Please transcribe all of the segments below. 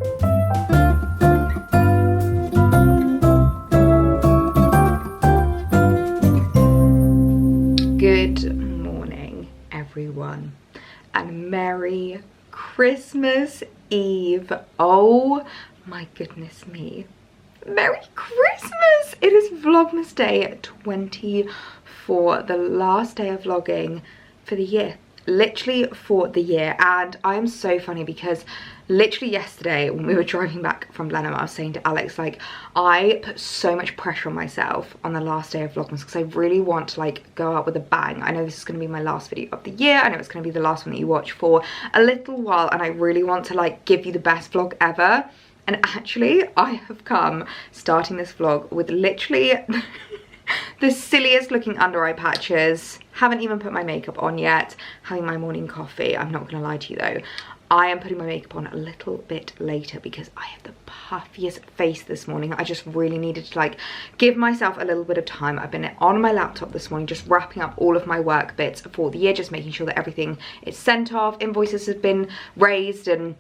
Good morning, everyone, and Merry Christmas Eve. Oh my goodness me. Merry Christmas! It is Vlogmas Day 24, the last day of vlogging for the year. Literally for the year. And I am so funny because literally yesterday when we were driving back from Blenheim, I was saying to Alex, like, I put so much pressure on myself on the last day of Vlogmas because I really want to like go out with a bang. I know this is going to be my last video of the year. I know it's going to be the last one that you watch for a little while, and I really want to like give you the best vlog ever. And actually I have come starting this vlog with literally the silliest looking under eye patches. Haven't even put my makeup on yet. Having my morning coffee. I'm not gonna lie to you though, I am putting my makeup on a little bit later because I have the puffiest face this morning. I just really needed to like give myself a little bit of time. I've been on my laptop this morning just wrapping up all of my work bits for the year, just making sure that everything is sent off, invoices have been raised and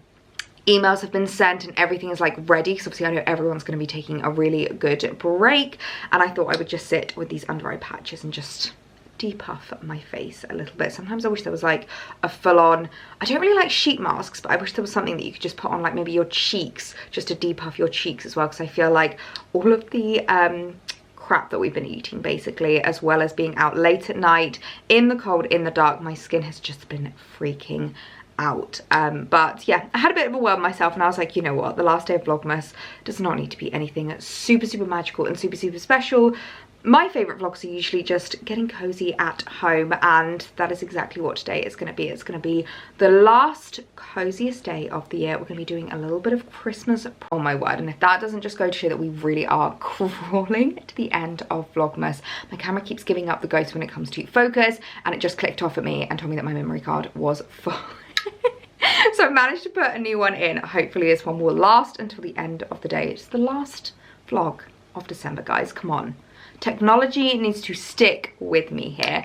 emails have been sent and everything is like ready, because obviously I know everyone's going to be taking a really good break, and I thought I would just sit with these under eye patches and just depuff my face a little bit. Sometimes I wish there was like a full-on, I don't really like sheet masks, but I wish there was something that you could just put on like maybe your cheeks just to depuff your cheeks as well, because I feel like all of the crap that we've been eating basically, as well as being out late at night in the cold, in the dark, my skin has just been freaking out. But yeah, I had a bit of a whirl myself and I was like, you know what, the last day of Vlogmas does not need to be anything super magical and super special. My favourite vlogs are usually just getting cozy at home, and that is exactly what today is going to be. It's going to be the last coziest day of the year. We're going to be doing a little bit of Christmas, oh my word, and if that doesn't just go to show that we really are crawling to the end of Vlogmas. My camera keeps giving up the ghost when it comes to focus, and it just clicked off at me and told me that my memory card was full. So I managed to put a new one in. Hopefully this one will last until the end of the day. It's the last vlog of December, guys, come on. Technology needs to stick with me here.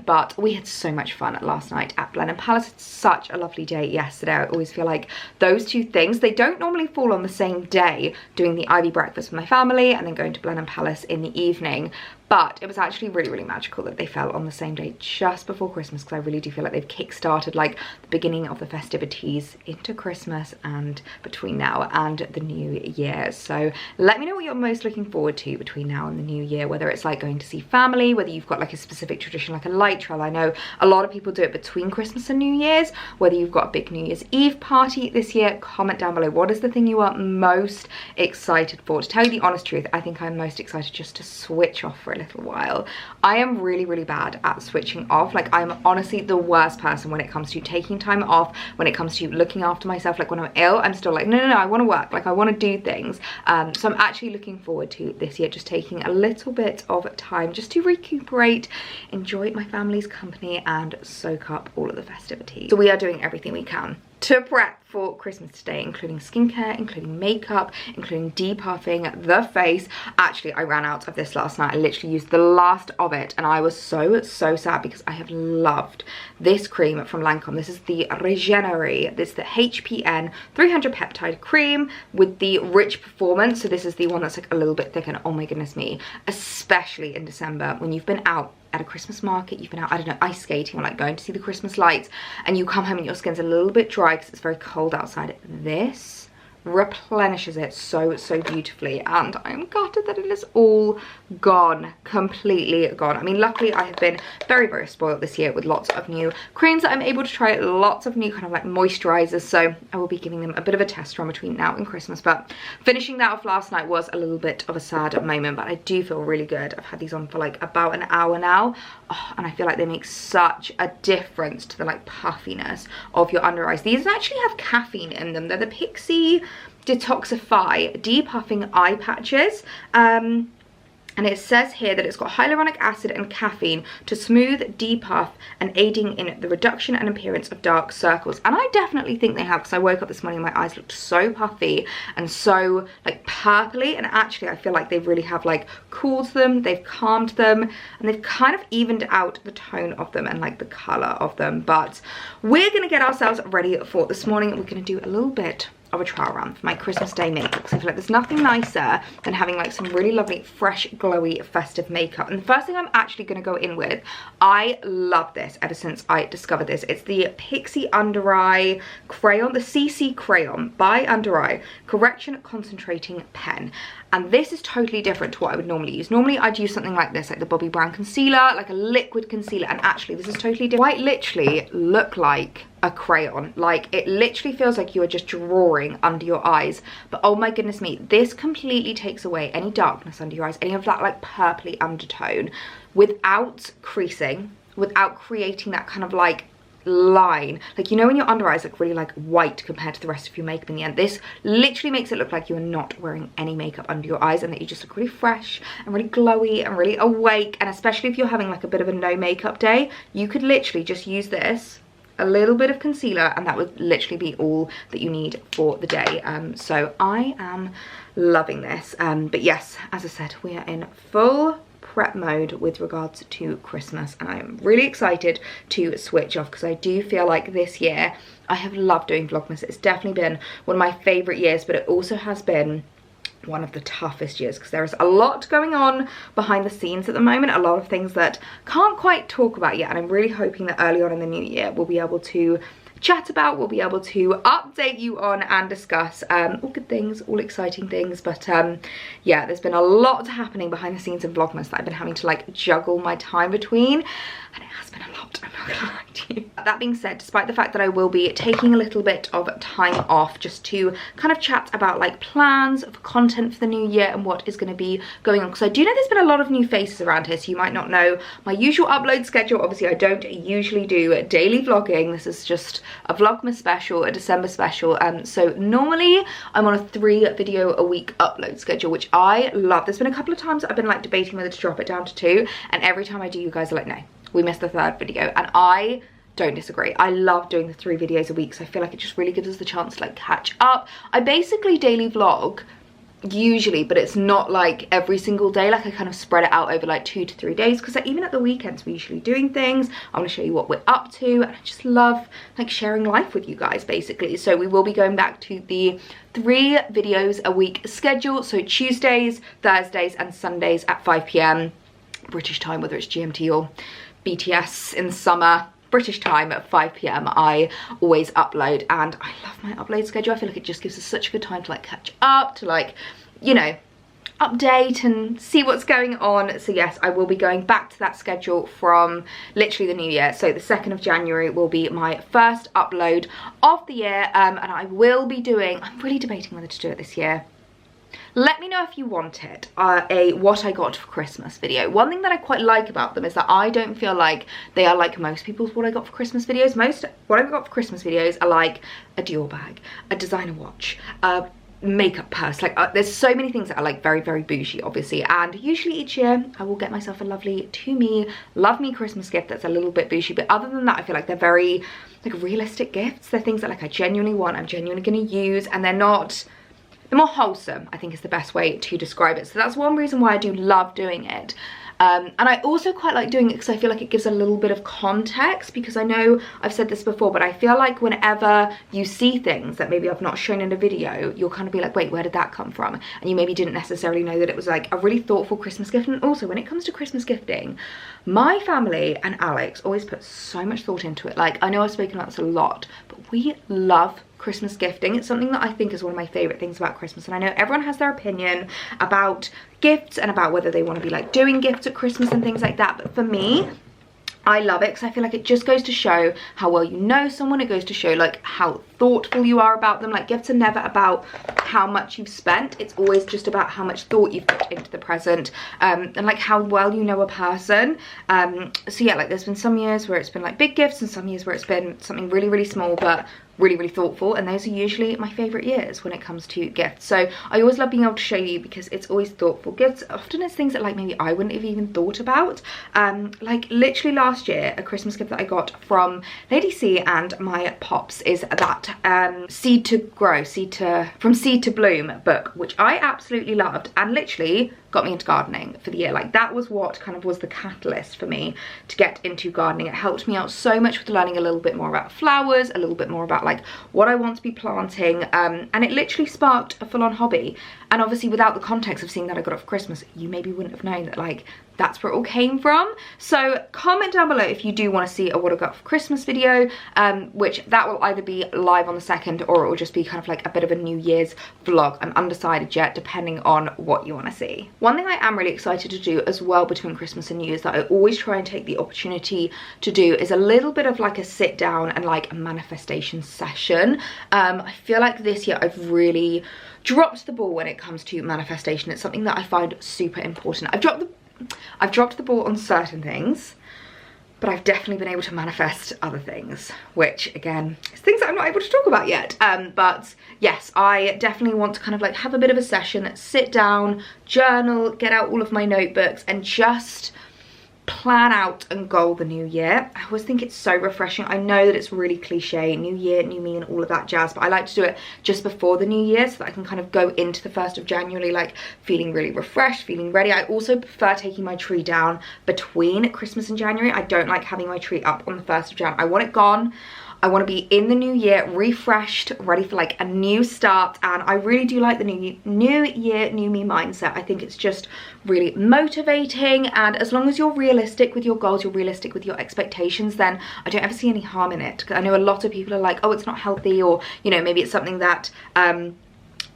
But we had so much fun last night at Blenheim Palace. It's such a lovely day yesterday. I always feel like those two things, they don't normally fall on the same day, doing the Ivy breakfast with my family and then going to Blenheim Palace in the evening. But it was actually really magical that they fell on the same day just before Christmas, because I really do feel like they've kick-started like the beginning of the festivities into Christmas and between now and the new year. So let me know what you're most looking forward to between now and the new year, whether it's like going to see family, whether you've got like a specific tradition like a light trail. I know a lot of people do it between Christmas and New Year's. Whether you've got a big New Year's Eve party this year, comment down below. What is the thing you are most excited for? To tell you the honest truth, I think I'm most excited just to switch off for a little while. I am really bad at switching off. Like, I'm honestly the worst person when it comes to taking time off, when it comes to looking after myself. Like when I'm ill, I'm still like, no, I want to work, like I want to do things. So I'm actually looking forward to this year just taking a little bit of time just to recuperate, enjoy my family's company and soak up all of the festivities. So we are doing everything we can to prep for Christmas today, including skincare, including makeup, including depuffing the face. Actually, I ran out of this last night. I literally used the last of it and I was so sad because I have loved this cream from Lancome. This is the Regenery. This is the HPN 300 peptide cream with the rich performance. So this is the one that's like a little bit thicker, and oh my goodness me, especially in December when you've been out at a Christmas market, you've been out, I don't know, ice skating or like going to see the Christmas lights, and you come home and your skin's a little bit dry because it's very cold outside. This replenishes it so beautifully, and I'm gutted that it is all gone, completely gone. I mean, luckily I have been very spoiled this year with lots of new creams that I'm able to try, lots of new kind of like moisturizers, so I will be giving them a bit of a test run between now and Christmas. But finishing that off last night was a little bit of a sad moment, but I do feel really good. I've had these on for like about an hour now, and I feel like they make such a difference to the like puffiness of your under eyes. These actually have caffeine in them. They're the Pixie Detoxify Depuffing Eye Patches. And it says here that it's got hyaluronic acid and caffeine to smooth, depuff, and aiding in the reduction and appearance of dark circles. And I definitely think they have, because I woke up this morning, my eyes looked so puffy and so like purpley, and actually I feel like they really have like cooled them, they've calmed them, and they've kind of evened out the tone of them and like the color of them. But we're gonna get ourselves ready for this morning. We're gonna do a little bit of a trial run for my Christmas Day makeup, because I feel like there's nothing nicer than having like some really lovely, fresh, glowy, festive makeup. And the first thing I'm actually going to go in with, I love this ever since I discovered this. It's the Pixie Under Eye Crayon, the CC Crayon by Under Eye Correction Concentrating Pen. And this is totally different to what I would normally use. Normally I'd use something like this, like the Bobbi Brown concealer, like a liquid concealer, and actually this is totally different. Quite literally look like a crayon. Like, it literally feels like you are just drawing under your eyes. But oh my goodness me, this completely takes away any darkness under your eyes, any of that like purpley undertone, without creasing, without creating that kind of like line. Like, you know when your under eyes look really like white compared to the rest of your makeup in the end, this literally makes it look like you're not wearing any makeup under your eyes, and that you just look really fresh and really glowy and really awake. And especially if you're having like a bit of a no makeup day, you could literally just use this, a little bit of concealer, and that would literally be all that you need for the day. So I am loving this. But yes, as I said, we are in full prep mode with regards to Christmas, and I am really excited to switch off, because I do feel like this year I have loved doing Vlogmas. It's definitely been one of my favorite years, but it also has been one of the toughest years, because there is a lot going on behind the scenes at the moment, a lot of things that can't quite talk about yet, and I'm really hoping that early on in the new year we'll be able to chat about, we'll be able to update you on and discuss all good things, all exciting things. But yeah, there's been a lot happening behind the scenes in Vlogmas that I've been having to like juggle my time between, and it has been a lot, I'm not gonna lie to you. That being said, despite the fact that I will be taking a little bit of time off just to kind of chat about like plans for content for the new year and what is going to be going on, because I do know there's been a lot of new faces around here, so you might not know my usual upload schedule. Obviously I don't usually do daily vlogging, this is just a Vlogmas special, a December special. So normally I'm on a 3 video a week upload schedule, which I love. There's been a couple of times I've been like debating whether to drop it down to 2, and every time I do, you guys are like, no, we missed the 3rd video, and I don't disagree. I love doing the 3 videos a week, so I feel like it just really gives us the chance to like catch up. I basically daily vlog usually, but it's not like every single day. Like, I kind of spread it out over like 2 to 3 days, because like, even at the weekends we're usually doing things. I want to show you what we're up to, and I just love like sharing life with you guys basically. So we will be going back to the 3 videos a week schedule, so Tuesdays, Thursdays and Sundays at 5 PM British time, whether it's GMT or BTS in the summer. British time at 5 PM I always upload, and I love my upload schedule. I feel like it just gives us such a good time to like catch up, to like, you know, update and see what's going on. So yes, I will be going back to that schedule from literally the new year. So the 2nd of January will be my first upload of the year, and I will be doing, I'm really debating whether to do it this year. Let me know if you want it, a what I got for Christmas video. One thing that I quite like about them is that I don't feel like they are like most people's what I got for Christmas videos. Most what I got for Christmas videos are like a Dior bag, a designer watch, a makeup purse. Like there's so many things that are like very, very bougie obviously, and usually each year I will get myself a lovely to me, love me Christmas gift that's a little bit bougie. But other than that, I feel like they're very like realistic gifts. They're things that like I genuinely want, I'm genuinely going to use, and they're more wholesome, I think is the best way to describe it. So that's one reason why I do love doing it. And I also quite like doing it because I feel like it gives a little bit of context, because I know I've said this before, but I feel like whenever you see things that maybe I've not shown in a video, you'll kind of be like, wait, where did that come from? And you maybe didn't necessarily know that it was like a really thoughtful Christmas gift. And also when it comes to Christmas gifting, my family and Alex always put so much thought into it. Like, I know I've spoken about this a lot, but we love Christmas gifting. It's something that I think is one of my favorite things about Christmas, and I know everyone has their opinion about gifts and about whether they want to be like doing gifts at Christmas and things like that, but for me, I love it because I feel like it just goes to show how well you know someone. It goes to show like how thoughtful you are about them. Like, gifts are never about how much you've spent, it's always just about how much thought you've put into the present, and like how well you know a person. So yeah, like there's been some years where it's been like big gifts and some years where it's been something really, really small but really, really thoughtful, and those are usually my favorite years when it comes to gifts. So I always love being able to show you because it's always thoughtful gifts. Often it's things that like maybe I wouldn't have even thought about. Like literally last year, a Christmas gift that I got from Lady C and my pops is that From Seed to Bloom book, which I absolutely loved and literally got me into gardening for the year. Like that was what kind of was the catalyst for me to get into gardening. It helped me out so much with learning a little bit more about flowers, a little bit more about like what I want to be planting, and it literally sparked a full-on hobby. And obviously without the context of seeing that I got it for Christmas, you maybe wouldn't have known that like that's where it all came from. So comment down below if you do want to see a what I got for Christmas video, which that will either be live on the 2nd or it will just be kind of like a bit of a New Year's vlog. I'm undecided yet, depending on what you want to see. One thing I am really excited to do as well between Christmas and New Year's that I always try and take the opportunity to do is a little bit of like a sit down and like a manifestation session. I feel like this year I've really dropped the ball when it comes to manifestation. It's something that I find super important. I've dropped the ball on certain things, but I've definitely been able to manifest other things, which again is things that I'm not able to talk about yet. But yes, I definitely want to kind of like have a bit of a session, sit down, journal, get out all of my notebooks and just plan out and goal the new year. I always think it's so refreshing. I know that it's really cliche, new year, new me and all of that jazz, but I like to do it just before the new year so that I can kind of go into the 1st of January like feeling really refreshed, feeling ready. I also prefer taking my tree down between Christmas and January. I don't like having my tree up on the 1st of January. I want it gone. I want to be in the new year, refreshed, ready for like a new start, and I really do like the new year, new me mindset. I think it's just really motivating, and as long as you're realistic with your goals, you're realistic with your expectations, then I don't ever see any harm in it. I know a lot of people are like, oh, it's not healthy, or you know, maybe it's something that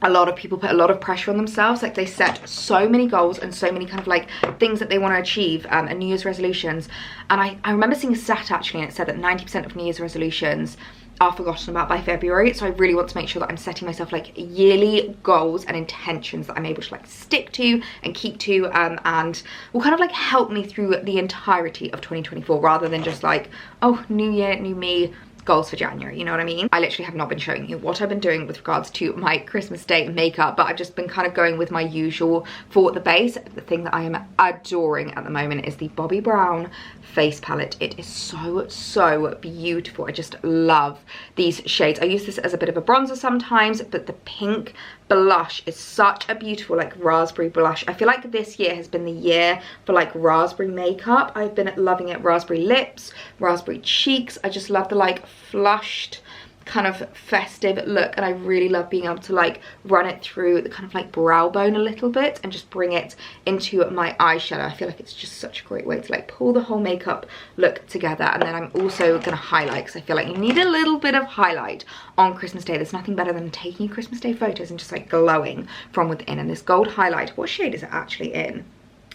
a lot of people put a lot of pressure on themselves. Like they set so many goals and so many kind of like things that they want to achieve and New Year's resolutions. And I remember seeing a stat actually, and it said that 90% of New Year's resolutions are forgotten about by February. So I really want to make sure that I'm setting myself like yearly goals and intentions that I'm able to like stick to and keep to, and will kind of like help me through the entirety of 2024 rather than just like, oh, new year, new me, goals for January, you know what I mean? I literally have not been showing you what I've been doing with regards to my Christmas Day makeup, but I've just been kind of going with my usual for the base. The thing that I am adoring at the moment is the Bobbi Brown face palette. It is so beautiful. I just love these shades. I use this as a bit of a bronzer sometimes, but the pink blush is such a beautiful like raspberry blush. I feel like this year has been the year for like raspberry makeup. I've been loving it. Raspberry lips, raspberry cheeks. I just love the like flushed kind of festive look, and I really love being able to like run it through the kind of like brow bone a little bit and just bring it into my eyeshadow. I feel like it's just such a great way to like pull the whole makeup look together. And then I'm also gonna highlight because I feel like you need a little bit of highlight on Christmas Day. There's nothing better than taking Christmas Day photos and just like glowing from within. And this gold highlight, what shade is it actually in?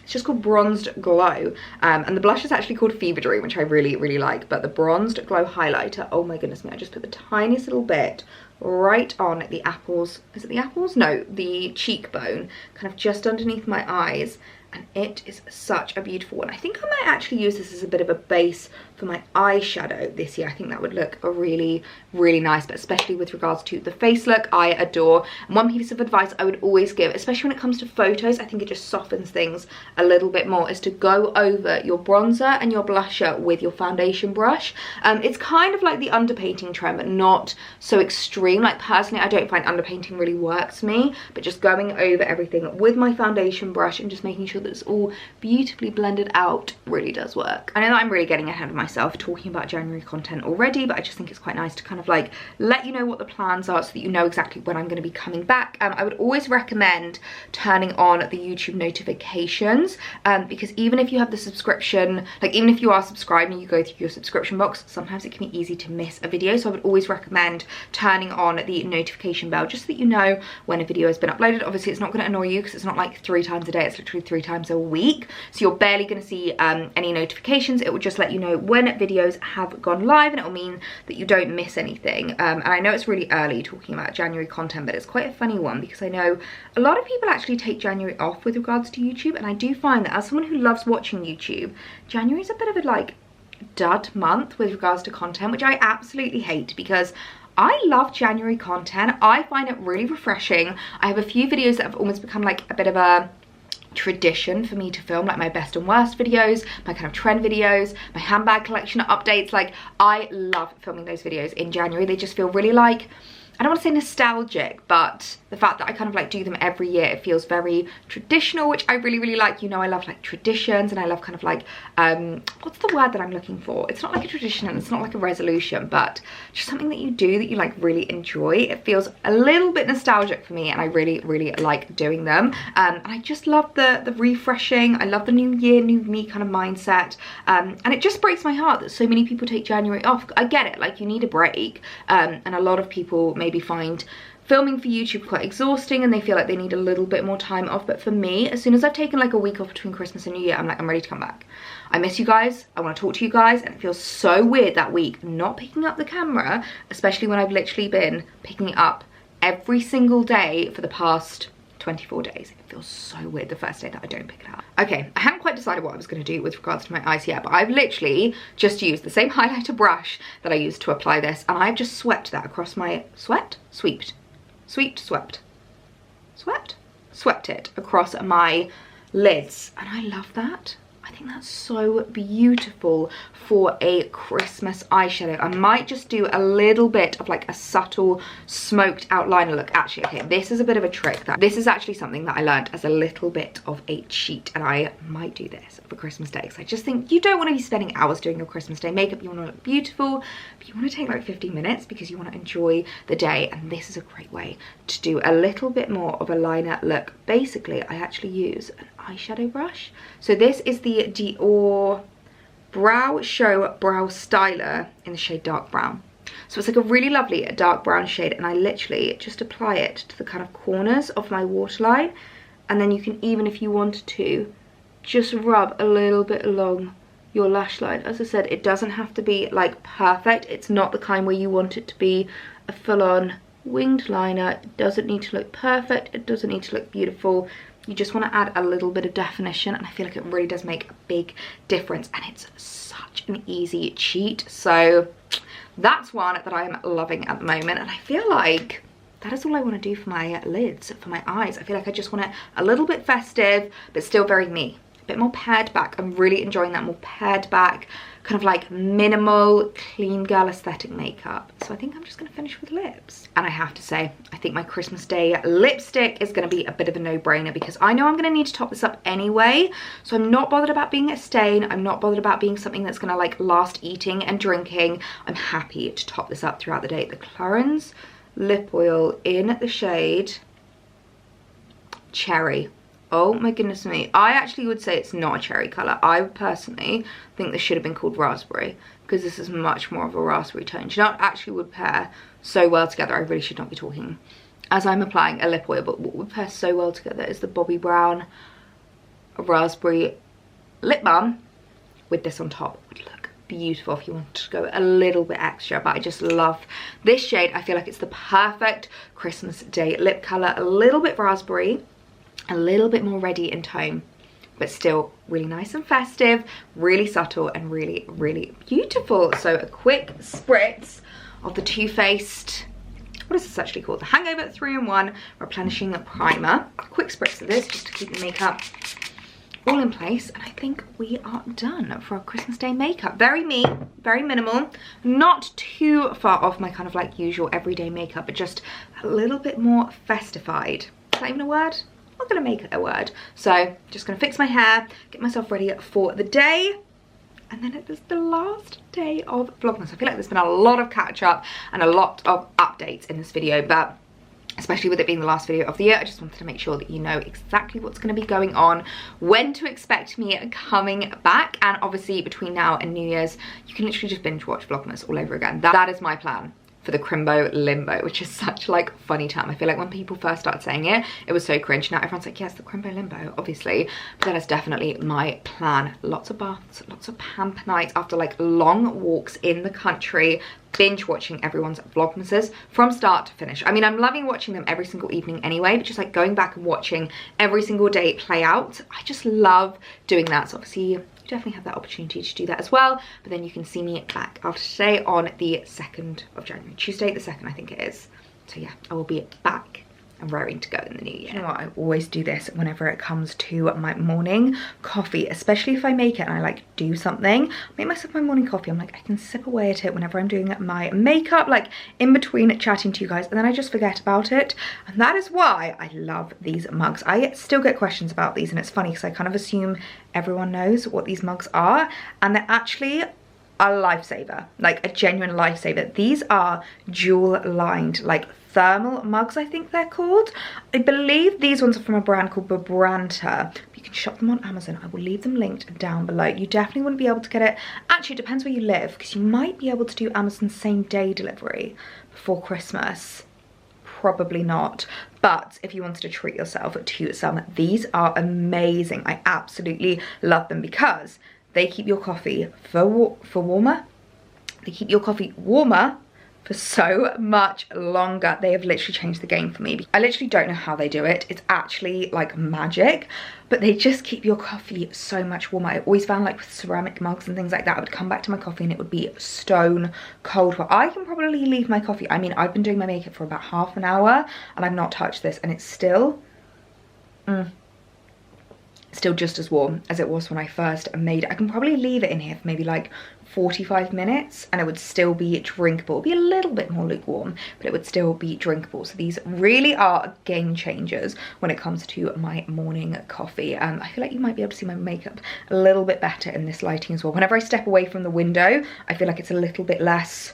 It's just called Bronzed Glow, and the blush is actually called Fever Dream, which I really like. But the Bronzed Glow highlighter, oh my goodness me, I just put the tiniest little bit right on the apples. Is it the apples? No, the cheekbone, kind of just underneath my eyes. And it is such a beautiful one. I think I might actually use this as a bit of a base for my eyeshadow this year. I think that would look really nice, but especially with regards to the face look, I adore. And one piece of advice I would always give, especially when it comes to photos, I think it just softens things a little bit more, is to go over your bronzer and your blusher with your foundation brush. It's kind of like the underpainting trend, but not so extreme. Like personally, I don't find underpainting really works for me, but just going over everything with my foundation brush and just making sure that it's all beautifully blended out really does work. I know that I'm really getting ahead of myself talking about January content already, but I just think it's quite nice to kind of like let you know what the plans are so that you know exactly when I'm going to be coming back. I would always recommend turning on the YouTube notifications, because even if you have the subscription, like even if you are subscribed and you go through your subscription box, sometimes it can be easy to miss a video. So I would always recommend turning on the notification bell just so that you know when a video has been uploaded. Obviously it's not going to annoy you because it's not like 3 times a day, it's literally 3 times a week, so you're barely going to see any notifications. It will just let you know when videos have gone live, and it will mean that you don't miss anything. And I know it's really early talking about January content, but it's quite a funny one because I know a lot of people actually take January off with regards to YouTube, and I do find that as someone who loves watching YouTube, January is a bit of a like dud month with regards to content, which I absolutely hate because I love January content. I find it really refreshing. I have a few videos that have almost become like a bit of a tradition for me to film, like my best and worst videos, my kind of trend videos, my handbag collection updates. Like I love filming those videos in January. They just feel really like, I don't want to say nostalgic, but the fact that I kind of like do them every year. It feels very traditional, which I really, really like. You know, I love like traditions, and I love kind of like, what's the word that I'm looking for? It's not like a tradition and it's not like a resolution, but just something that you do that you like really enjoy. It feels a little bit nostalgic for me, and I really, really like doing them. And I just love the refreshing. I love the new year, new me kind of mindset. And it just breaks my heart that so many people take January off. I get it, like you need a break. And a lot of people maybe find filming for YouTube quite exhausting, and they feel like they need a little bit more time off. But for me, as soon as I've taken like a week off between Christmas and New Year, I'm like, I'm ready to come back. I miss you guys, I want to talk to you guys, and it feels so weird that week not picking up the camera, especially when I've literally been picking it up every single day for the past 24 days. It feels so weird the first day that I don't pick it up. Okay, I haven't quite decided what I was going to do with regards to my eyes yet, but I've literally just used the same highlighter brush that I used to apply this, and I've just swept that across my, swept it across my lids, and I love that. I think that's so beautiful for a Christmas eyeshadow. I might just do a little bit of like a subtle smoked outliner look. Actually, okay, this is a bit of a trick. This is actually something that I learned as a little bit of a cheat, and I might do this for Christmas Day, because I just think you don't want to be spending hours doing your Christmas Day makeup. You want to look beautiful, but you want to take like 15 minutes because you want to enjoy the day, and this is a great way to do a little bit more of a liner look. Basically, I actually use an eyeshadow brush. So this is the Dior Brow Show Brow Styler in the shade Dark Brown. So it's like a really lovely dark brown shade, and I literally just apply it to the kind of corners of my waterline, and then you can even, if you wanted to, just rub a little bit along your lash line. As I said, it doesn't have to be like perfect. It's not the kind where you want it to be a full-on winged liner. It doesn't need to look perfect. It doesn't need to look beautiful. You just want to add a little bit of definition, and I feel like it really does make a big difference, and it's such an easy cheat. So that's one that I'm loving at the moment, and I feel like that is all I want to do for my lids, for my eyes. I feel like I just want it a little bit festive, but still very me. A bit more pared back. I'm really enjoying that more pared back, kind of like minimal, clean girl aesthetic makeup. So I think I'm just going to finish with lips. And I have to say, I think my Christmas Day lipstick is going to be a bit of a no-brainer, because I know I'm going to need to top this up anyway. So I'm not bothered about being a stain. I'm not bothered about being something that's going to like last eating and drinking. I'm happy to top this up throughout the day. The Clarins Lip Oil in the shade Cherry. Oh my goodness me. I actually would say it's not a cherry colour. I personally think this should have been called raspberry, because this is much more of a raspberry tone. Do you know what actually would pair so well together? I really should not be talking as I'm applying a lip oil, but what would pair so well together is the Bobbi Brown raspberry lip balm with this on top. Would look beautiful if you wanted to go a little bit extra, but I just love this shade. I feel like it's the perfect Christmas Day lip colour. A little bit raspberry, a little bit more ready in tone, but still really nice and festive, really subtle, and really, really beautiful. So a quick spritz of the Too Faced, what is this actually called? The Hangover 3-in-1 Replenishing Primer. A quick spritz of this just to keep the makeup all in place, and I think we are done for our Christmas Day makeup. Very me, very minimal, not too far off my kind of like usual everyday makeup, but just a little bit more festified. Is that even a word? I'm gonna make it a word. So just gonna fix my hair, get myself ready for the day, and then it is the last day of Vlogmas. I feel like there's been a lot of catch up and a lot of updates in this video, but especially with it being the last video of the year, I just wanted to make sure that you know exactly what's going to be going on, when to expect me coming back, and obviously between now and New Year's, you can literally just binge watch Vlogmas all over again. That is my plan for the Crimbo Limbo, which is such like funny term. I feel like when people first started saying it, it was so cringe. Now everyone's like, yes, the Crimbo Limbo, obviously. But that is definitely my plan. Lots of baths, lots of pamper nights after like long walks in the country, binge watching everyone's Vlogmases from start to finish. I mean, I'm loving watching them every single evening anyway, but just like going back and watching every single day play out, I just love doing that. So obviously definitely have that opportunity to do that as well, but then you can see me back after today on the 2nd of January, Tuesday the 2nd I think it is. So yeah, I will be back I'm raring to go in the new year. You know what, I always do this whenever it comes to my morning coffee, especially if I make it and I like do something, make myself my morning coffee. I'm like, I can sip away at it whenever I'm doing my makeup, like in between chatting to you guys, and then I just forget about it. And that is why I love these mugs. I still get questions about these, and it's funny because I kind of assume everyone knows what these mugs are, and they're actually a lifesaver, like a genuine lifesaver. These are jewel lined, like thermal mugs, I think they're called. I believe these ones are from a brand called Babranta. You can shop them on Amazon. I will leave them linked down below. You definitely wouldn't be able to get it. Actually, it depends where you live, because you might be able to do Amazon same day delivery before Christmas. Probably not. But if you wanted to treat yourself to some, these are amazing. I absolutely love them because they keep your coffee for warmer. They keep your coffee warmer for so much longer. They have literally changed the game for me. I literally don't know how they do it. It's actually like magic, but they just keep your coffee so much warmer. I always found like with ceramic mugs and things like that, I would come back to my coffee and it would be stone cold. Well, I can probably leave my coffee. I mean, I've been doing my makeup for about half an hour and I've not touched this, and it's still just as warm as it was when I first made it. I can probably leave it in here for maybe like 45 minutes and it would still be drinkable. It'd be a little bit more lukewarm, but it would still be drinkable. So these really are game changers when it comes to my morning coffee. I feel like you might be able to see my makeup a little bit better in this lighting as well. Whenever I step away from the window, I feel like it's a little bit less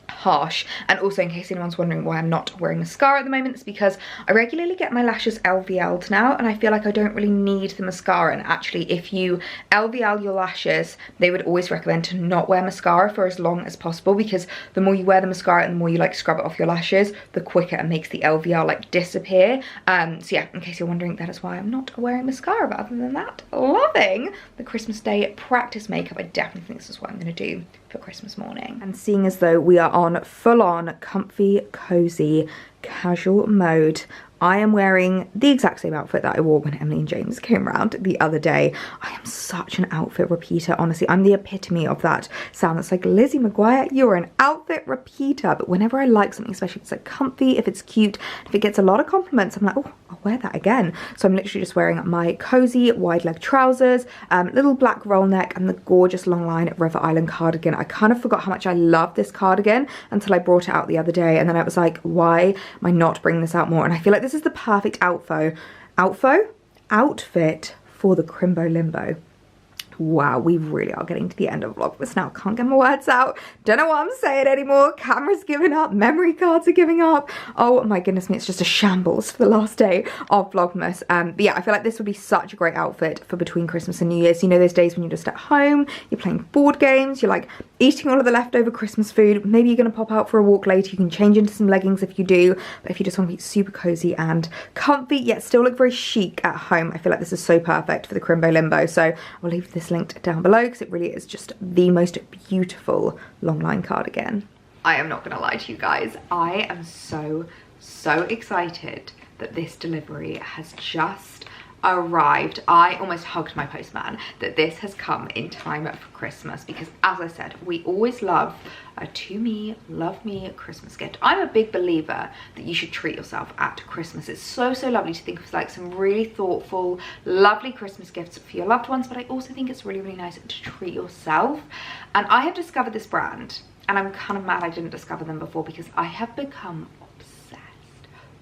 harsh. And also, in case anyone's wondering why I'm not wearing mascara at the moment, it's because I regularly get my lashes LVL'd now, and I feel like I don't really need the mascara. And actually, if you LVL your lashes, they would always recommend to not wear mascara for as long as possible, because the more you wear the mascara and the more you like scrub it off your lashes, the quicker it makes the LVL like disappear. So yeah, in case you're wondering, that is why I'm not wearing mascara. But other than that, loving the Christmas Day practice makeup. I definitely think this is what I'm going to do for Christmas morning. And seeing as though we are on full-on comfy, cozy, casual mode, I am wearing the exact same outfit that I wore when Emily and James came around the other day. I am such an outfit repeater, honestly. I'm the epitome of that sound that's like, Lizzie McGuire, you're an outfit repeater. But whenever I like something, especially if it's like comfy, if it's cute, if it gets a lot of compliments, I'm like, oh, I'll wear that again. So I'm literally just wearing my cozy wide leg trousers, little black roll neck, and the gorgeous Longline River Island cardigan. I kind of forgot how much I love this cardigan until I brought it out the other day, and then I was like, why am I not bringing this out more? And I feel like this is the perfect outfit for the Crimbo Limbo. Wow, we really are getting to the end of Vlogmas now. Can't get my words out. Don't know what I'm saying anymore. Camera's giving up. Memory cards are giving up. Oh my goodness me, it's just a shambles for the last day of Vlogmas. But yeah, I feel like this would be such a great outfit for between Christmas and New Year's. You know, those days when you're just at home, you're playing board games, you're like eating all of the leftover Christmas food. Maybe you're going to pop out for a walk later. You can change into some leggings if you do. But if you just want to be super cozy and comfy, yet still look very chic at home, I feel like this is so perfect for the Crimbo Limbo. So I'll leave this linked down below because it really is just the most beautiful Longline cardigan. I am not gonna lie to you guys, I am so excited that this delivery has just arrived. I almost hugged my postman that this has come in time for Christmas, because as I said, we always love a to me, love me Christmas gift. I'm a big believer that you should treat yourself at Christmas. It's so lovely to think of like some really thoughtful, lovely Christmas gifts for your loved ones, but I also think it's really nice to treat yourself. And I have discovered this brand, and I'm kind of mad I didn't discover them before, because I have become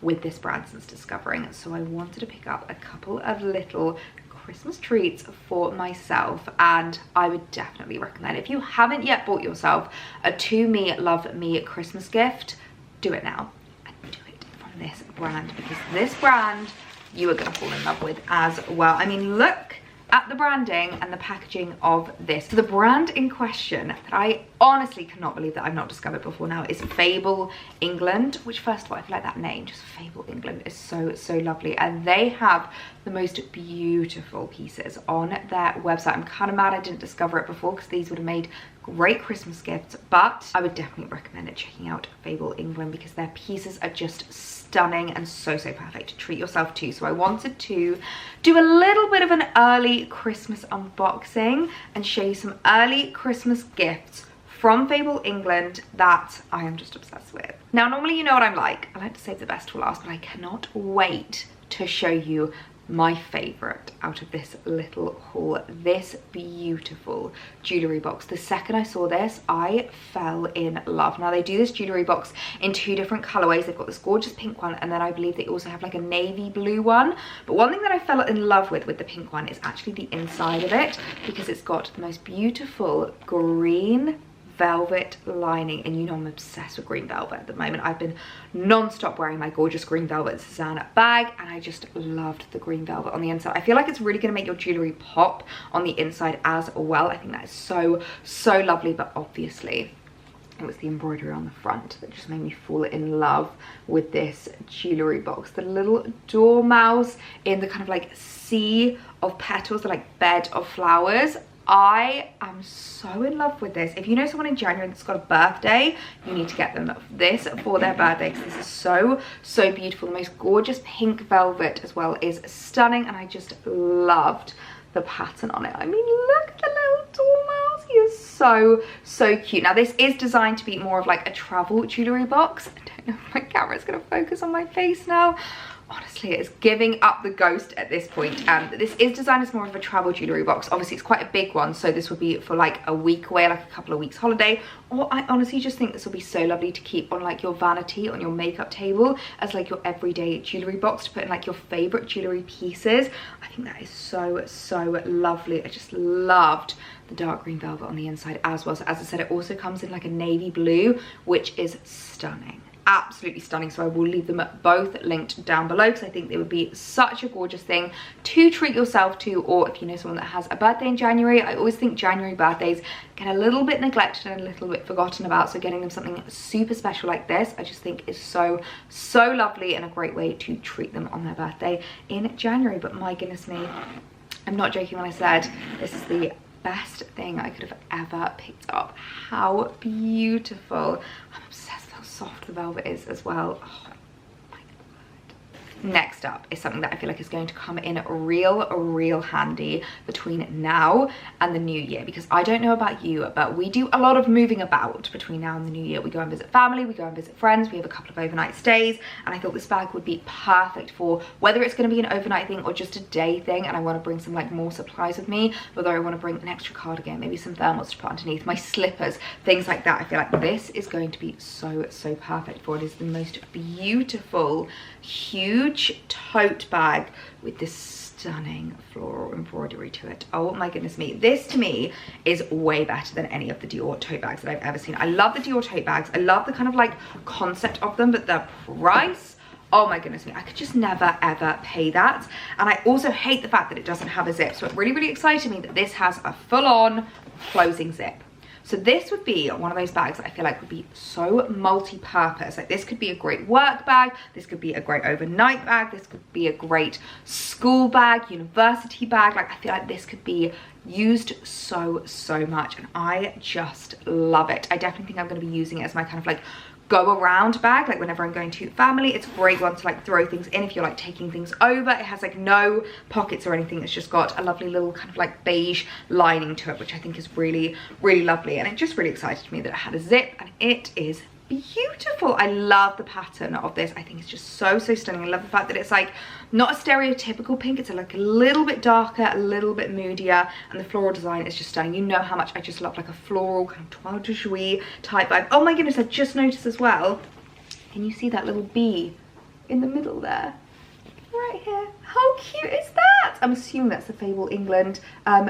with this brand since discovering it. So I wanted to pick up a couple of little Christmas treats for myself, and I would definitely recommend, if you haven't yet bought yourself a to me, love me Christmas gift, do it now, and do it from this brand, because this brand you are going to fall in love with as well. I mean, look at the branding and the packaging of this. So the brand in question that I honestly cannot believe that I've not discovered before now is Fable England, which first of all, I feel like that name, just Fable England, is so lovely. And they have the most beautiful pieces on their website. I'm kind of mad I didn't discover it before, because these would have made great Christmas gifts, but I would definitely recommend checking out Fable England, because their pieces are just stunning and so perfect to treat yourself to. So I wanted to do a little bit of an early Christmas unboxing and show you some early Christmas gifts from Fable England that I am just obsessed with. Now, normally you know what I'm like. I like to save the best for last, but I cannot wait to show you my favorite out of this little haul, this beautiful jewelry box. The second I saw this, I fell in love. Now, they do this jewelry box in 2 different colorways. They've got this gorgeous pink one, and then I believe they also have like a navy blue one. But one thing that I fell in love with the pink one is actually the inside of it, because it's got the most beautiful green velvet lining, and you know I'm obsessed with green velvet at the moment. I've been non-stop wearing my gorgeous green velvet Susanna bag, and I just loved the green velvet on the inside. I feel like it's really going to make your jewelry pop on the inside as well. I think that is so lovely. But obviously it was the embroidery on the front that just made me fall in love with this jewelry box. The little dormouse in the kind of like sea of petals, the like bed of flowers. I am so in love with this. If you know someone in January that's got a birthday, you need to get them this for their birthday, because this is so beautiful. The most gorgeous pink velvet as well is stunning, and I just loved the pattern on it. I mean, look at the little dormouse. He is so cute. Now, this is designed to be more of like a travel jewelry box. I don't know if my camera's gonna focus on my face now. Honestly, it's giving up the ghost at this point. This is designed as more of a travel jewelry box. Obviously, it's quite a big one, so this would be for like a week away, like a couple of weeks holiday. Or I honestly just think this will be so lovely to keep on like your vanity, on your makeup table, as like your everyday jewelry box to put in like your favorite jewelry pieces. I think that is so lovely. I just loved the dark green velvet on the inside as well. So as I said, it also comes in like a navy blue, which is stunning. Absolutely stunning. So I will leave them both linked down below, because I think they would be such a gorgeous thing to treat yourself to, or if you know someone that has a birthday in January. I always think January birthdays get a little bit neglected and a little bit forgotten about, so getting them something super special like this I just think is so lovely, and a great way to treat them on their birthday in January. But my goodness me, I'm not joking when I said this is the best thing I could have ever picked up. How beautiful. I'm obsessed with how soft the velvet is as well. Oh my God. Next up is something that I feel like is going to come in real handy between now and the new year, because I don't know about you, but we do a lot of moving about between now and the new year. We go and visit family, we go and visit friends, we have a couple of overnight stays, and I thought this bag would be perfect for whether it's going to be an overnight thing or just a day thing, and I want to bring some like more supplies with me, whether I want to bring an extra cardigan, maybe some thermals to put underneath, my slippers, things like that. I feel like this is going to be so perfect for it. It is the most beautiful, huge tote bag with this stunning floral embroidery to it. Oh my goodness me, this to me is way better than any of the Dior tote bags that I've ever seen. I love the Dior tote bags, I love the kind of like concept of them, but the price, oh my goodness me, I could just never ever pay that. And I also hate the fact that it doesn't have a zip, so it really excited me that this has a full-on closing zip. So this would be one of those bags that I feel like would be so multi-purpose. Like, this could be a great work bag, this could be a great overnight bag, this could be a great school bag, university bag. Like, I feel like this could be used so much, and I just love it. I definitely think I'm going to be using it as my kind of like go around bag, like whenever I'm going to family. It's a great one to like throw things in if you're like taking things over. It has like no pockets or anything. It's just got a lovely little kind of like beige lining to it, which I think is really lovely, and it just really excited me that it had a zip, and it is beautiful. I love the pattern of this. I think it's just so stunning. I love the fact that it's like not a stereotypical pink, it's like a little bit darker, a little bit moodier, and the floral design is just stunning. You know how much I just love like a floral kind of toile de joie type vibe. Oh my goodness, I just noticed as well, can you see that little bee in the middle there? Right here. How cute is that? I'm assuming that's the Fable England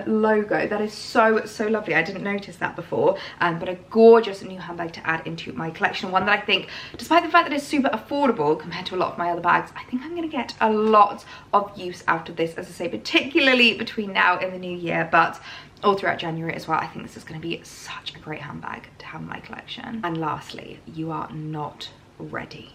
logo. That is so lovely. I didn't notice that before, but a gorgeous new handbag to add into my collection. One that I think, despite the fact that it's super affordable compared to a lot of my other bags, I think I'm going to get a lot of use out of this, as I say, particularly between now and the new year, but all throughout January as well. I think this is going to be such a great handbag to have in my collection. And lastly, you are not ready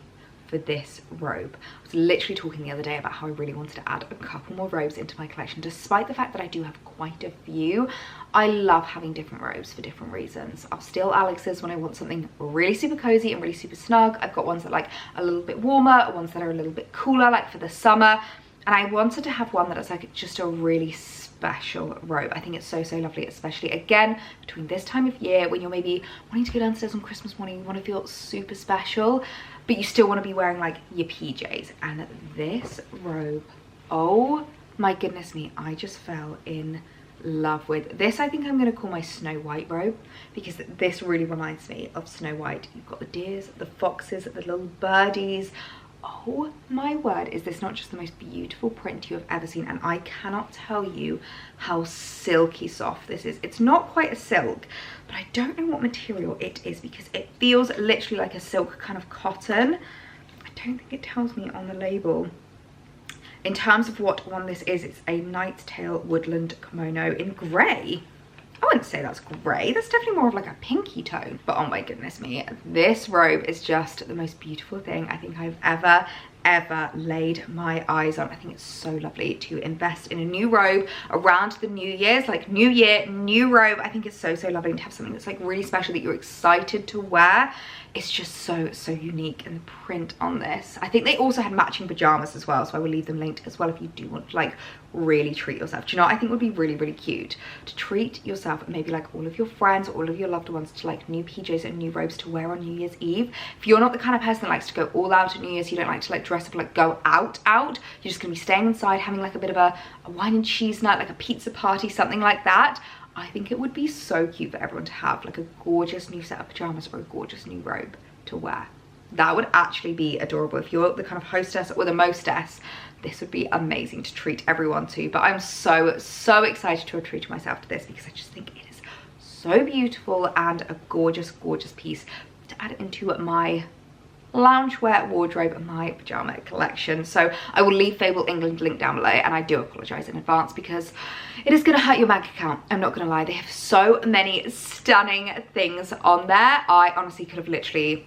for this robe. I was literally talking the other day about how I really wanted to add a couple more robes into my collection, despite the fact that I do have quite a few. I love having different robes for different reasons. I'll steal Alex's when I want something really super cozy and really super snug. I've got ones that like a little bit warmer, ones that are a little bit cooler, like for the summer. And I wanted to have one that is like just a really special robe. I think it's so lovely, especially again between this time of year when you're maybe wanting to go downstairs on Christmas morning, you want to feel super special, but you still want to be wearing like your PJs. And this robe, oh my goodness me, I just fell in love with this. I think I'm going to call my Snow White robe, because this really reminds me of Snow White. You've got the deers, the foxes, the little birdies. Oh my word, is this not just the most beautiful print you have ever seen? And I cannot tell you how silky soft this is. It's not quite a silk, but I don't know what material it is, because it feels literally like a silk kind of cotton. I don't think it tells me on the label. In terms of what one this is, it's a Knight's Tale woodland kimono in grey. I wouldn't say that's grey, that's definitely more of like a pinky tone. But oh my goodness me, this robe is just the most beautiful thing I think I've ever laid my eyes on. I think it's so lovely to invest in a new robe around the New Year's, like new year, new robe. I think it's so lovely to have something that's like really special that you're excited to wear. It's just so unique, and the print on this. I think they also had matching pajamas as well, so I will leave them linked as well if you do want to like really treat yourself. Do you know what I think would be really cute? To treat yourself and maybe like all of your friends or all of your loved ones to like new PJs and new robes to wear on New Year's Eve. If you're not the kind of person that likes to go all out at New Year's, you don't like to like dress up, like go out, you're just gonna be staying inside having like a bit of a wine and cheese night, like a pizza party, something like that. I think it would be so cute for everyone to have like a gorgeous new set of pajamas or a gorgeous new robe to wear. That would actually be adorable. If you're the kind of hostess or the mostess, this would be amazing to treat everyone to. But I'm so excited to have treated myself to this, because I just think it is so beautiful and a gorgeous piece to add into my loungewear wardrobe and my pajama collection. So I will leave Fable England link down below, and I do apologize in advance because it is going to hurt your bank account. I'm not going to lie, they have so many stunning things on there. I honestly could have literally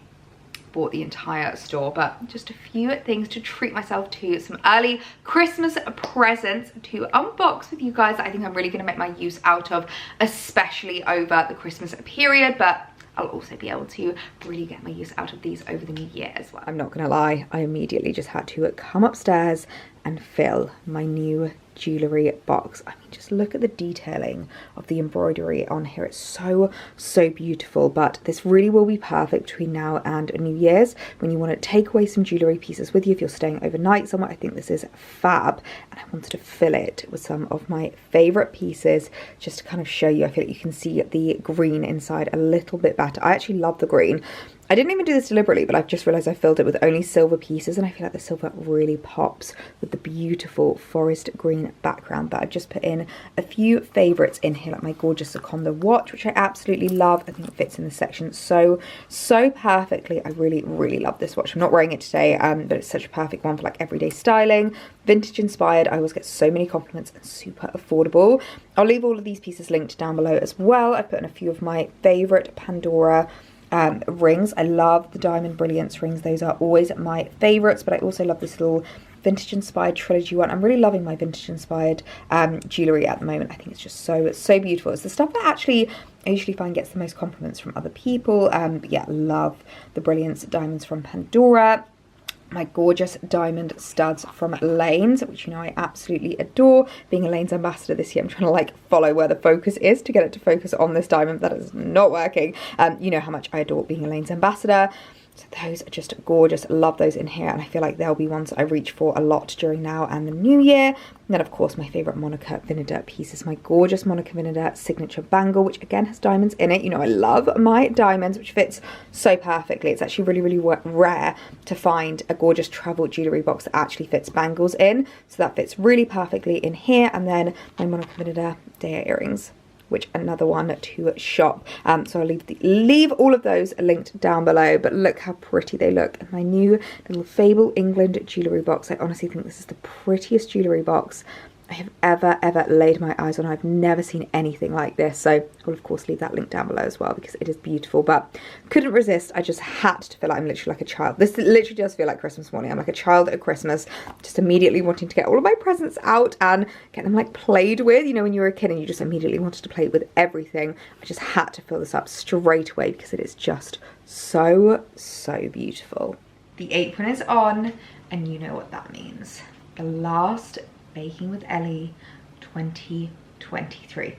bought the entire store, but just a few things to treat myself to, some early Christmas presents to unbox with you guys that I think I'm really going to make my use out of, especially over the Christmas period, but I'll also be able to really get my use out of these over the new year as well. I'm not gonna lie, I immediately just had to come upstairs and fill my new jewellery box. I mean, just look at the detailing of the embroidery on here. It's so beautiful, but this really will be perfect between now and New Year's when you want to take away some jewellery pieces with you if you're staying overnight somewhere. I think this is fab, and I wanted to fill it with some of my favourite pieces just to kind of show you. I feel like you can see the green inside a little bit better. I actually love the green. I didn't even do this deliberately, but I've just realised I filled it with only silver pieces, and I feel like the silver really pops with the beautiful forest green background. But I've just put in a few favourites in here, like my gorgeous Seconda watch, which I absolutely love. I think it fits in this section so perfectly. I really love this watch. I'm not wearing it today, but it's such a perfect one for like everyday styling. Vintage inspired. I always get so many compliments, and super affordable. I'll leave all of these pieces linked down below as well. I've put in a few of my favourite Pandora rings. I love the Diamond Brilliance rings. Those are always my favourites, but I also love this little vintage inspired trilogy one. I'm really loving my vintage inspired jewellery at the moment. I think it's just so beautiful. It's the stuff that actually I usually find gets the most compliments from other people. But yeah, love the Brilliance diamonds from Pandora. My gorgeous diamond studs from Lane's, which you know I absolutely adore. Being a Lane's ambassador this year, I'm trying to like follow where the focus is to get it to focus on this diamond. That is not working. You know how much I adore being a Lane's ambassador. So those are just gorgeous. Love those in here, and I feel like they'll be ones I reach for a lot during now and the new year. And then of course my favourite Monica Vinader piece is my gorgeous Monica Vinader signature bangle, which again has diamonds in it. You know I love my diamonds, which fits so perfectly. It's actually really rare to find a gorgeous travel jewellery box that actually fits bangles in. So that fits really perfectly in here. And then my Monica Vinader Dea earrings, which another one to shop. So I'll leave all of those linked down below, but look how pretty they look. And my new little Fable England jewellery box. I honestly think this is the prettiest jewellery box I have ever laid my eyes on. I've never seen anything like this. So I will of course leave that link down below as well, because it is beautiful, but couldn't resist. I just had to feel like I'm literally like a child. This literally does feel like Christmas morning. I'm like a child at Christmas, just immediately wanting to get all of my presents out and get them like played with. You know when you were a kid and you just immediately wanted to play with everything. I just had to fill this up straight away because it is just so beautiful. The apron is on, and you know what that means. The last Baking with Ellie 20 23.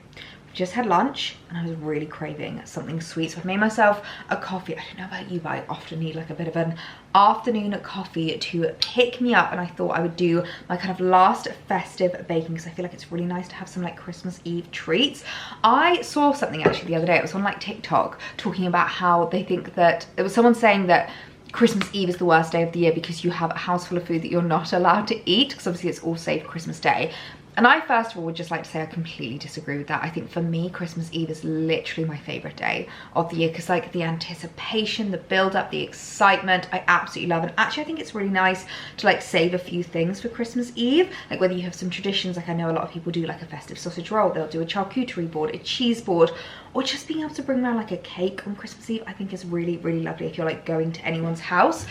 Just had lunch and I was really craving something sweet, so I've made myself a coffee. I don't know about you, but I often need like a bit of an afternoon coffee to pick me up, and I thought I would do my kind of last festive baking because I feel like it's really nice to have some like Christmas Eve treats. I saw something actually the other day, it was on like TikTok, talking about how they think that, there was someone saying that Christmas Eve is the worst day of the year because you have a house full of food that you're not allowed to eat, because obviously it's all saved Christmas Day. And I first of all would just like to say I completely disagree with that. I think for me, Christmas Eve is literally my favorite day of the year because like the anticipation, the build up, the excitement, I absolutely love. And actually I think it's really nice to like save a few things for Christmas Eve. Like whether you have some traditions, like I know a lot of people do like a festive sausage roll, they'll do a charcuterie board, a cheese board, or just being able to bring around like a cake on Christmas Eve, I think is really, really lovely if you're like going to anyone's house.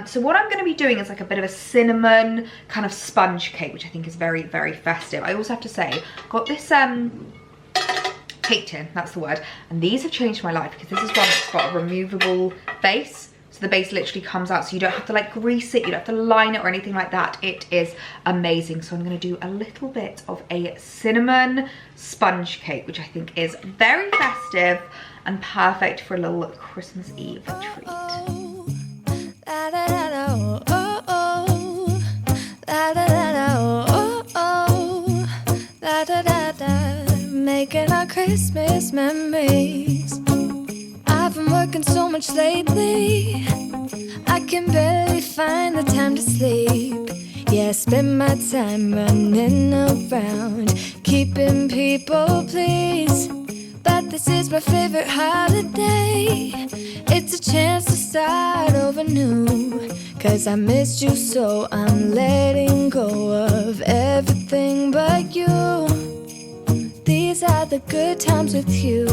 So what I'm gonna be doing is like a bit of a cinnamon kind of sponge cake, which I think is very, very festive. I also have to say, got this cake tin, that's the word, and these have changed my life because this is one that's got a removable base. So the base literally comes out, so you don't have to like grease it, you don't have to line it or anything like that. It is amazing. So I'm gonna do a little bit of a cinnamon sponge cake, which I think is very festive and perfect for a little Christmas Eve treat. Making our Christmas memories. I've been working so much lately, I can barely find the time to sleep. Yeah, I spend my time running around, keeping people pleased. But this is my favorite holiday. It's a chance to start over new, 'cause I missed you, so I'm letting go of everything but you. These are the good times with you.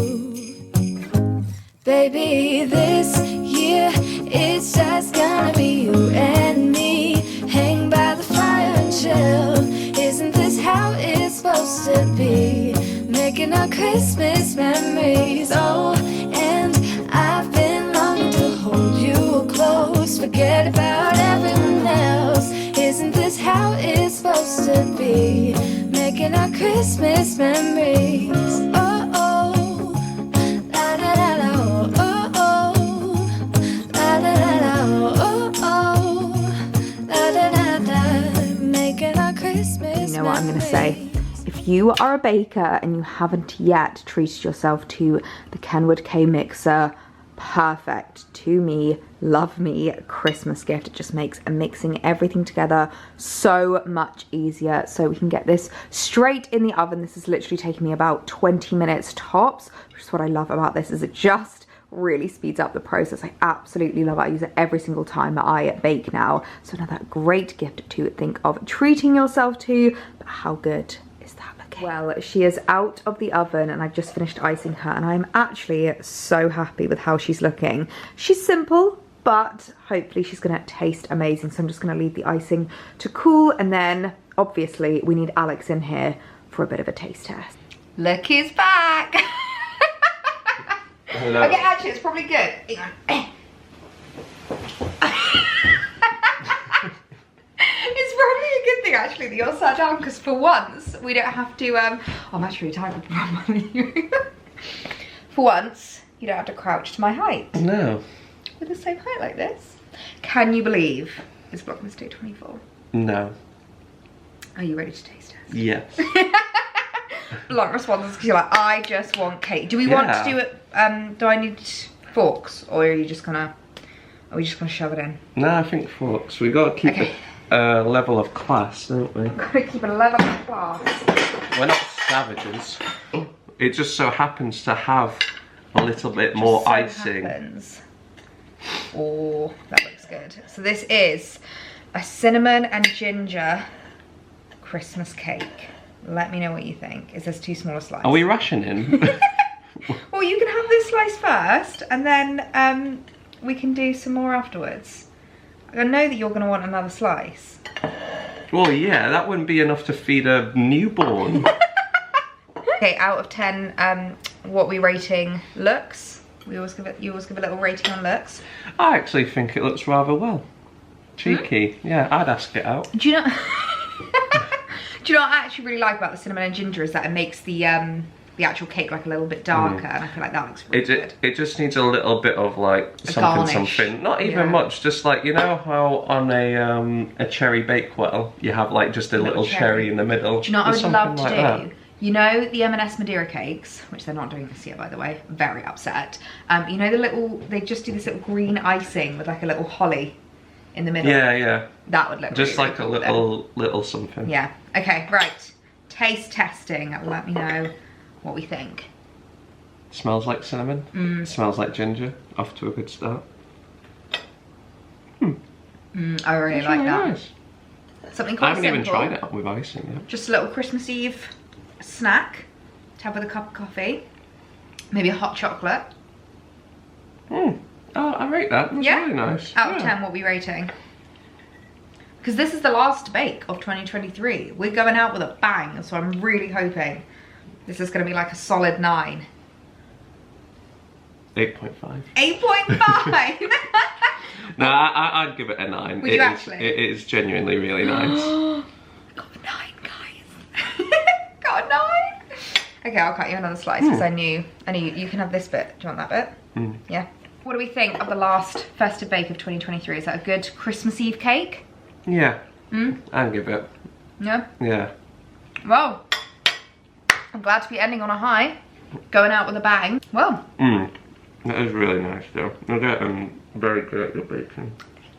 Baby, this year it's just gonna be you and me. Hang by the fire and chill. Isn't this how it's supposed to be? Making our Christmas memories. Oh, and I've been longing to hold you close. Forget about everyone else. Isn't this how it's supposed to be? Making our Christmas memories. Oh, oh, la da da da, oh, oh, oh, la da da da, oh, oh, la da da da. Making our Christmas. You know what I'm gonna say? If you are a baker and you haven't yet treated yourself to the Kenwood K Mixer, perfect to me, love me Christmas gift. It just makes mixing everything together so much easier. So we can get this straight in the oven. This is literally taking me about 20 minutes tops, which is what I love about this, is it just really speeds up the process. I absolutely love it. I use it every single time that I bake now. So another great gift to think of treating yourself to, but how good is that looking? Well, she is out of the oven and I've just finished icing her, and I'm actually so happy with how she's looking. She's simple, but hopefully she's gonna taste amazing. So I'm just gonna leave the icing to cool, and then obviously we need Alex in here for a bit of a taste test. Look who's back. Hello. Okay, actually it's probably good. Hang on. It's probably a good thing actually that you're sat down, because for once we don't have to oh, I'm actually really tired of for once you don't have to crouch to my height. No. We're the same height like this. Can you believe it's Vlogmas Day 24? No. Are you ready to taste test? Yes. Blunt responses, because you're like, I just want cake. Do we want to do it, do I need forks, or are we just gonna shove it in? No, I think forks. We gotta keep a level of class, don't we? Gotta keep a level of class. We're not savages. It just so happens to have a little bit more icing. Happens. Oh, that looks good. So this is a cinnamon and ginger Christmas cake. Let me know what you think. Is this too small a slice? Are we rationing? Well, you can have this slice first, and then we can do some more afterwards. I know that you're going to want another slice. Well, yeah, that wouldn't be enough to feed a newborn. Okay, out of 10, what are we rating looks? You always give a little rating on looks. I actually think it looks rather well. Cheeky. Yeah, I'd ask it out. Do you Do you know what I actually really like about the cinnamon and ginger is that it makes the actual cake like a little bit darker, and I feel like that looks really good. It just needs a little bit of like something. Not even much, just like, you know how on a cherry bakewell you have like just a little cherry in the middle. Do you know what I would love to do? You know the M&S Madeira cakes, which they're not doing this year, by the way. I'm very upset. You know the little, they just do this little green icing with like a little holly in the middle. Yeah, yeah. That would look just really, like really a little something. Yeah. Okay, right. Taste testing. Let me know what we think. Smells like cinnamon. Smells like ginger. Off to a good start. I really like that. Nice. Something quite simple. I haven't even tried it with icing yet. Just a little Christmas Eve snack to have with a cup of coffee. Maybe a hot chocolate. Oh, I rate that. That's really nice. Out of 10, what are we rating? Because this is the last bake of 2023. We're going out with a bang, so I'm really hoping this is going to be like a solid 9. 8.5. 8.5? No, I'd give it a 9. Would you actually? It is genuinely really nice. Got a 9, guys. Got a 9. Okay, I'll cut you another slice because I knew you can have this bit. Do you want that bit? Yeah. What do we think of the last festive bake of 2023? Is that a good Christmas Eve cake? Yeah. I'd give it. Yeah? Yeah. Well, I'm glad to be ending on a high. Going out with a bang. Well. That is really nice though. You're getting very good at your baking.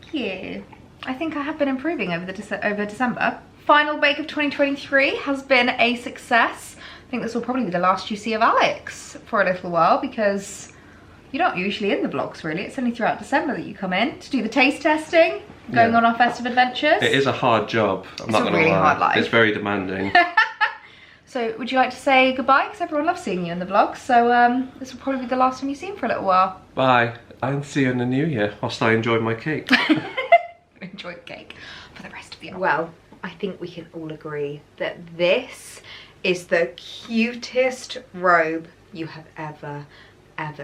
Thank you. I think I have been improving over December. Final bake of 2023 has been a success. I think this will probably be the last you see of Alex for a little while because you're not usually in the vlogs really. It's only throughout December that you come in to do the taste testing, going on our festive adventures. It is a hard job. I'm not gonna lie. It's a really hard life. It's very demanding. So would you like to say goodbye? Because everyone loves seeing you in the vlog. So this will probably be the last time you see him for a little while. Bye. I'll see you in the new year whilst I enjoy my cake. Enjoy the cake for the rest of the year. Well, I think we can all agree that this is the cutest robe you have ever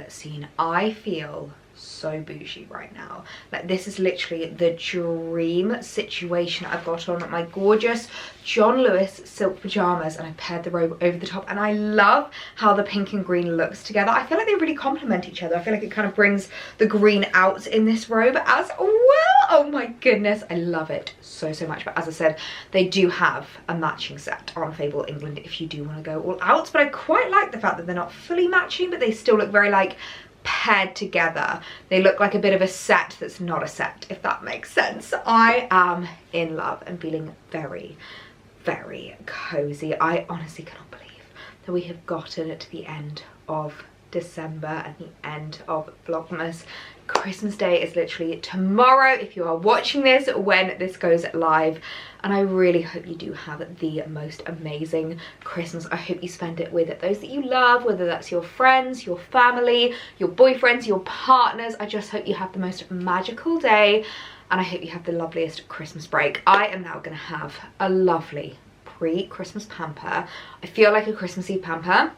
seen. I feel so bougie right now. Like this is literally the dream situation. I've got on my gorgeous John Lewis silk pajamas and I paired the robe over the top, and I love how the pink and green looks together. I feel like they really complement each other. I feel like it kind of brings the green out in this robe as well. Oh my goodness, I love it so much. But as I said, they do have a matching set on Fable England if you do want to go all out. But I quite like the fact that they're not fully matching, but they still look very like paired together. They look like a bit of a set that's not a set, if that makes sense. I am in love and feeling very cozy. I honestly cannot believe that we have gotten to the end of December and the end of Vlogmas. Christmas Day is literally tomorrow if you are watching this when this goes live, and I really hope you do have the most amazing Christmas. I hope you spend it with those that you love, whether that's your friends, your family, your boyfriends, your partners. I just hope you have the most magical day, and I hope you have the loveliest Christmas break. I am now going to have a lovely pre-Christmas pamper. I feel like a Christmas Eve pamper.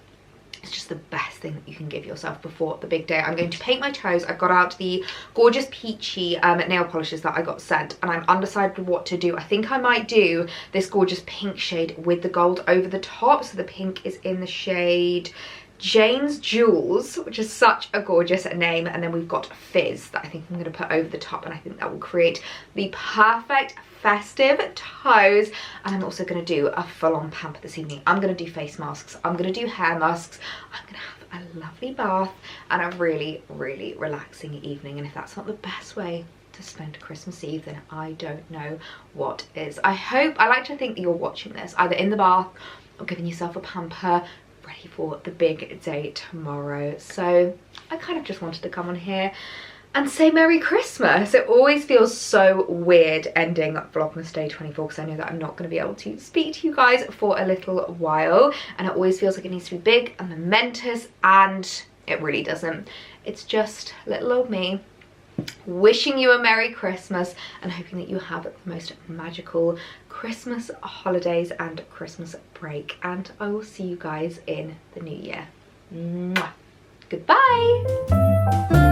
It's just the best thing that you can give yourself before the big day. I'm going to paint my toes. I've got out the gorgeous peachy nail polishes that I got sent, and I'm undecided what to do. I think I might do this gorgeous pink shade with the gold over the top. So the pink is in the shade Jane's Jewels, which is such a gorgeous name, and then we've got Fizz that I think I'm going to put over the top, and I think that will create the perfect festive toes. And I'm also going to do a full-on pamper this evening. I'm going to do face masks, I'm going to do hair masks, I'm going to have a lovely bath and a really relaxing evening. And if that's not the best way to spend Christmas Eve, then I don't know what is. I like to think that you're watching this either in the bath or giving yourself a pamper, ready for the big day tomorrow. So I kind of just wanted to come on here and say Merry Christmas. It always feels so weird ending Vlogmas Day 24 because I know that I'm not going to be able to speak to you guys for a little while, and it always feels like it needs to be big and momentous, and it really doesn't. It's just little old me wishing you a Merry Christmas and hoping that you have the most magical Christmas holidays and Christmas break, and I will see you guys in the new year. Mwah. Goodbye.